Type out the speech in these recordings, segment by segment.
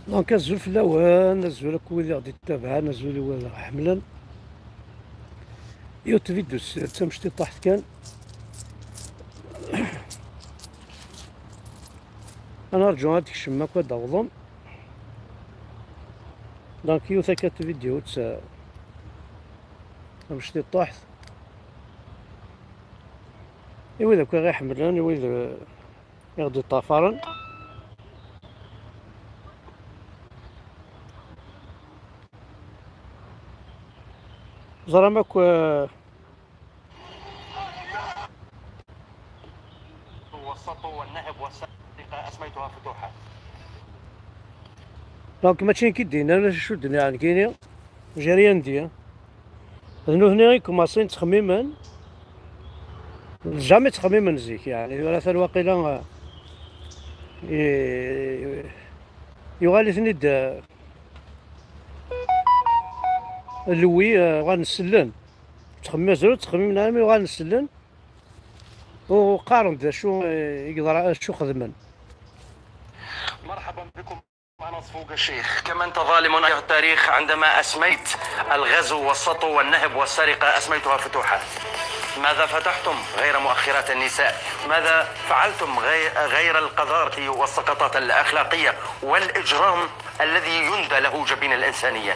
دونك نزول في الاوان، نزول كويلي غادي تتابعها، نزول ولا حملا يوت فيديوس تمشتي طاحت كان. انا رجو هاديك الشماك ودا وظن دونك يوثا كات فيديو تمشتي طاحت. ايوا اذا كان غير حملان ايوا اذا يغدي طافرا زرامك والسطو والنهب والسرقة أسميتها فتوحات. دونك ماشي كيدينا انا شو الدنيا يعني كاينين جاريان ديا هنا هنا كوماسين تخميما جامي تخميما زيك يعني ولا ثان واقيلا يغالي ثنيد لوي غنسلن تخمم زرو تخمم نعم غنسلن وقارن ذا شو يقدر شو خدمن. مرحبا بكم. أنا صفوق الشيخ. كما أنت ظالم أيها التاريخ عندما أسميت الغزو والسطو والنهب والسرقة أسميتها فتوحات. ماذا فتحتم غير مؤخرات النساء؟ ماذا فعلتم غير القذارة والسقطات الأخلاقية والإجرام الذي يندى له جبين الإنسانية؟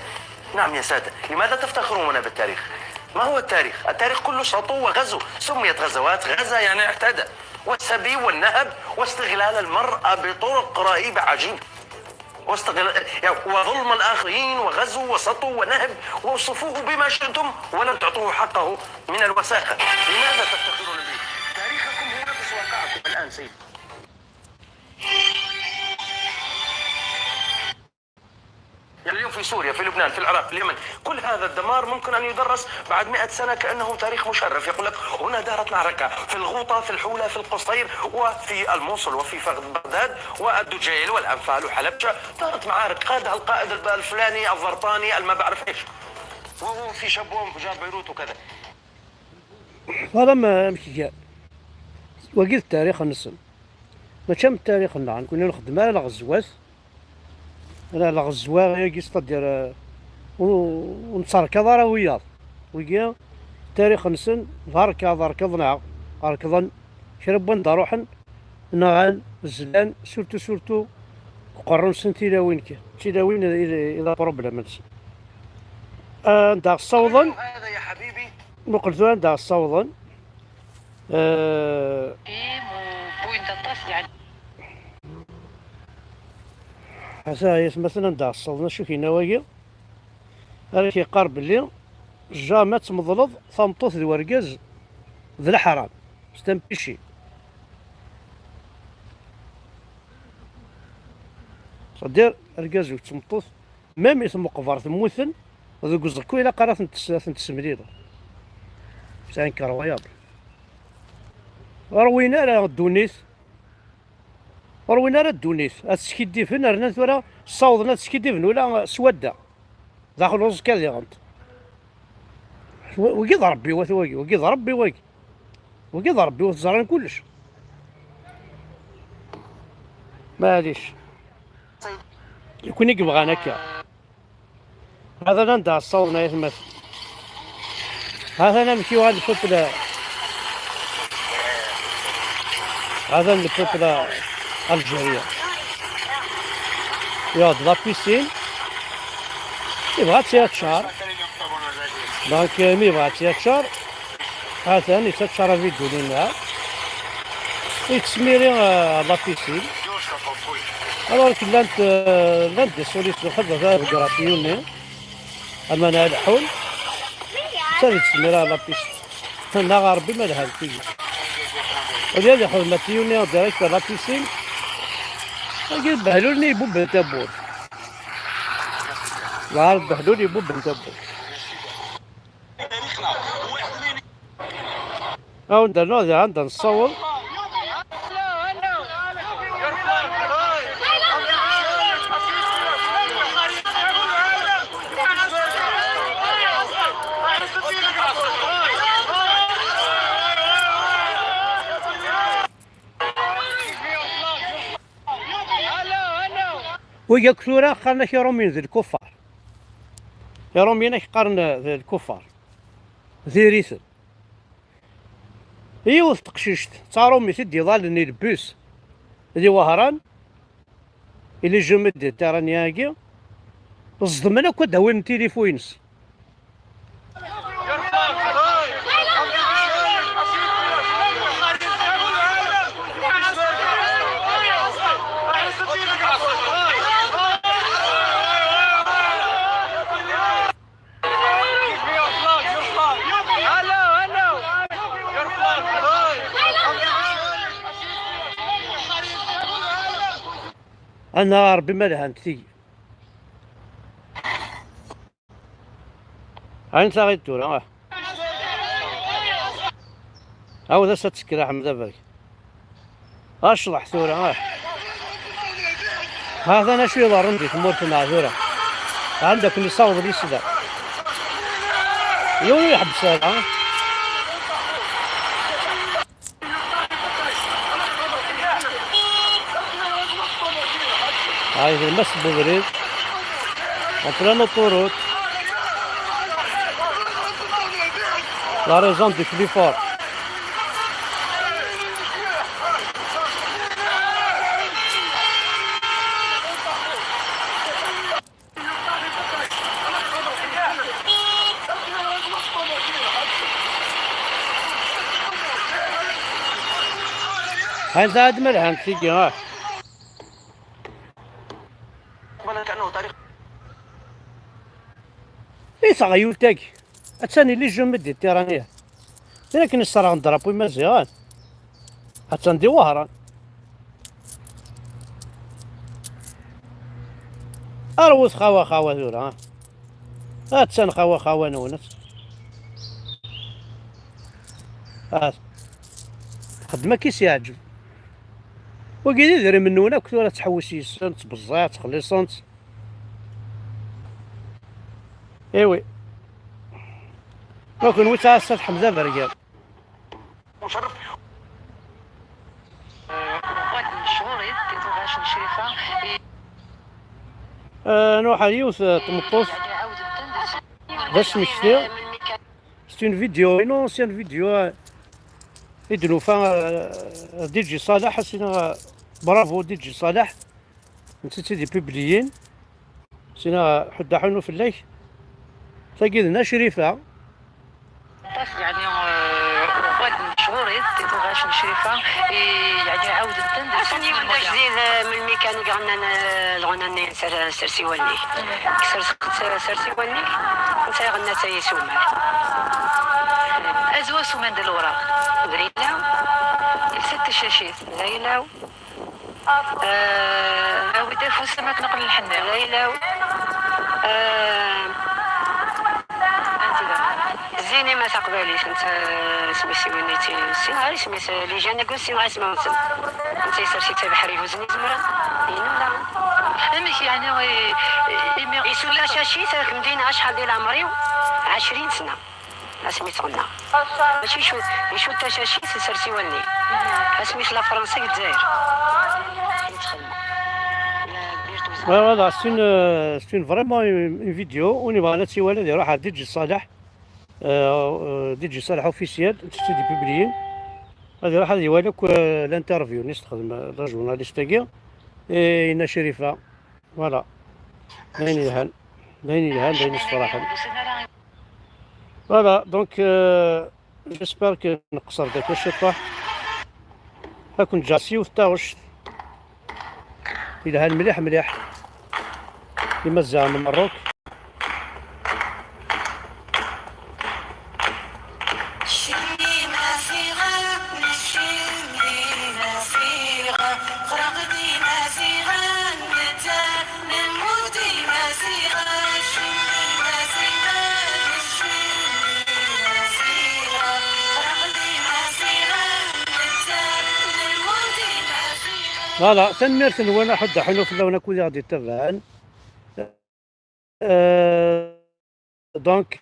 نعم يا سادة، لماذا تفتخرون بالتاريخ؟ ما هو التاريخ؟ التاريخ كله سطو وغزو، سميت غزوات، غزا يعني اعتدى، والسبي والنهب واستغلال المرأة بطرق رهيبة عجيبة، وظلم الآخرين وغزو وسطو ونهب، ووصفوه بما شئتم ولن تعطوه حقه من الوساخة. لماذا تفتخرون به؟ تاريخكم هو نفس واقعكم الآن سيدي. اليوم في سوريا، في لبنان، في العراق، في اليمن، كل هذا الدمار ممكن أن يدرس بعد 100 سنة كأنه تاريخ مشرف. يقول لك هنا دارت معركة في الغوطة، في الحولة، في القصير، وفي الموصل، وفي بغداد، والدجيل، والأنفال، وحلب. دارت معارك قادها القائد الفلاني الضرطاني ما بعرف ايش، وفي شبوة وانفجار بيروت وكذا. هذا ما مشي وقيل التاريخ النسل ما كم التاريخ النعم كنا نخدم على غزوات على غزوة غير قصة ديال ونتركض راه وياض ويا تاريخ نسن ركضنا ركضن شربن ضروحن نغان زلان سورتو قرن سنتي لاوين تيلاوين إذا بروبليم نسن دا الصوضن هذا يا حبيبي نقلتو دا الصوضن هسا مثلا دا الصوضن شو كاين نوايا راه كيقارب لي جامع تمضلض ثمطوث ذي ورقاز ذي الحرام ستنبيشي صدير رقاز تمطوث ميم يسمو قفار ثموثن ذو قزقو إلا قرات نتسمريض ساين كروياب روينا راه الدونيث روينا راه الدونيث أتسكيديفن رنا ثورا صوضنا تسكيديفن ولا سودا داخل رز كذي غنت وقيض ربي وثواقي وقيض ربي واقي وقيض ربي وتزرعن كلش معليش يكون يبغانا هكا هذا ندع الصونا يتمثل هذا نمشي وهذا البوبلا هذا البوبلا الجزائرية ياض لا بيسين يبغى تسير شهر دونك مي بغا تيكشر هذا يتكشر فيديو لنا يتسميري لا بيسين الوغ لانت دي سوليسيون خدمة غراتيوني اما انا الحول تاني تسميرها لا بيسين لا غربي ما لها الفيل ولهذا خدمة تيوني وديريكت لا بيسين يجيب بهلولني يبو بنتابور لا بهلولي يبو بنتابور أو عندنا نصور ويا كثورة قارنا كي رومين ذي الكفار يا رومينا قارن ذي الكفار ذي ريثل يوث تقشيشت تا رومي تدي ظالني البوس ذي وهران إلي جمد ترانياكي الصدمنا كود هوين تيليفوينس أنا ربي ما لهنت تيجي عين صاغي التورة هاو ذا ستسكر أحمد أبرك أشلح ثورة هذا أنا شوي ضرندي تمورتنا ثورة عندك اللي صوب لي سدا يوم يحبس هذا هاي المس ببريد وطلعنا الطرود لا ريزون دي كليفور هاي زاد ملحن تيجي ها إيسا غيولتاك أتساني اللي جمد التيرانية لكن الصراغ نضربو مزيان أتساندي وهران أروث خوا ذورا أتسان خوا نونس خدمة كيس يعجب وقيدي يدري من نونا كثورة تحوسي سنت بزاف تخلي سنت ايوي ممكن وتعسل حمزة برقال مشرف نوح يوث تمطوف باش مشتي ستون فيديو اون اونسيان فيديو يدنو فا دي جي صالح سينا برافو دي جي صالح نسيتي دي بيبليين سينا حدا حنو في الليل تلاقي لنا شريفة يعني واحد من شهور تيتوغاش شريفة يعني عاود التندس ثاني ولا جديد من الميكانيك غنى سرسيواني سرسيواني انت غنى تاي سومر ازوا سومان د الوراق دريلا ست الشاشيت ليلى او دافو السمك نقل الحنان ليلى زيني ما تقبليش انت اسمي سيونيتي سي اسمي لي جانا قول سي اسمه انت سرتي تاع بحري وزني زمرا لا امك يعني يسولا شاشيت مدينه شحال ديال عمري 20 سنه اسمي تغنى ماشي شو التشاشيت سرتي ولي اسمي لا فرنسي الجزائر Voilà, c'est une vraiment une vidéo où on va laisser voilà des rois DJ Salah, DJ Salah officiel, c'est du publié. هذا راح يولك الانترفيو نستخدم الجورناليست تاعي إنا شريفة فوالا باين الهان الصراحة فوالا دونك جيسبر كو نقصر داك الشطة هاكون جاسي وثاوش الهان مليح يمزع من مروك فوالا تنميرت وانا حد حلو في اللون كودي غادي يتبعن دونك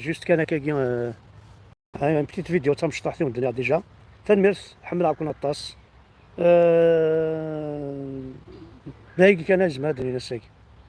جوست كان كاكي ان بتيت فيديو تم شطحتي ودنيا ديجا تنميرت حمل عكون الطاس دايق كان أجمع هذا النساك